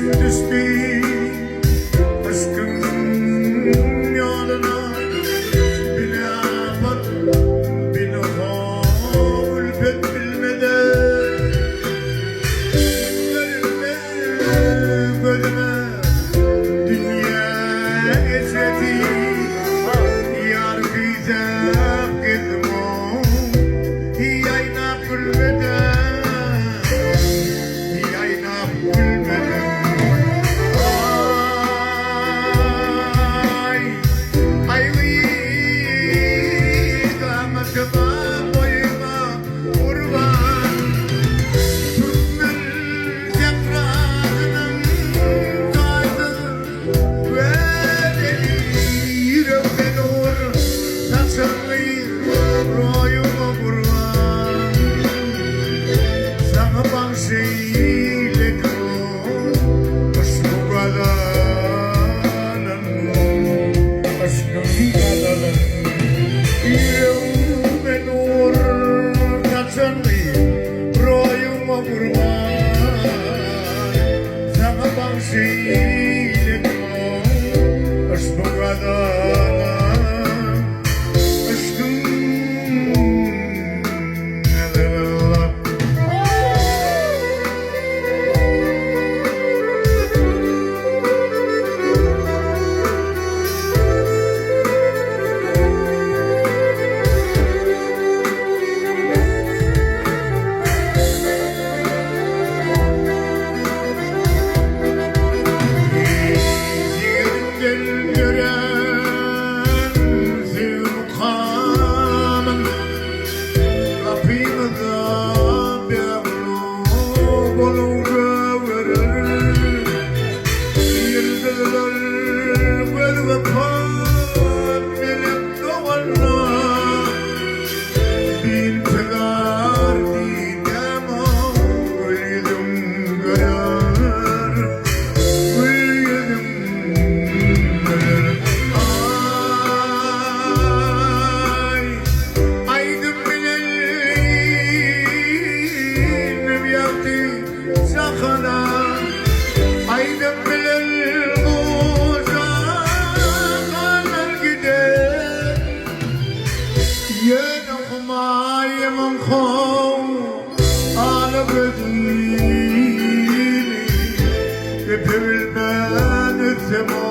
düştü aşkın yoluna. Bilemem, bilmem, ülfet bilmeden. Bölme, bölme, dünya geçeti. Yar bize gitme, yayna gülmeden. Yayna gülmeden. Ay vıyıkama kıma boyuma kurban. Türkmen yaprağının kaydı ve deli yüreğimde nur saçanlı royuma kurban. Sana bahşeyledim aşkı kadanan, aşkı kadanan. Yüreğime nur saçanlı royuma kurban. Sana bahşeyledim aşkı kadanan, aşkım kadanan. Gel gören zevkamın kapımda beğenip onu verir. Yerdeler ver vefat melek doğanla. Bin pegar didem gülüm görer. Gülüm görer. Ay, aydım bilelim yaptı sakana. Aydım bilelim bu sakalar gider. Yen okumayı mınkom alıp ödüğünü. Öpebilmen ötemo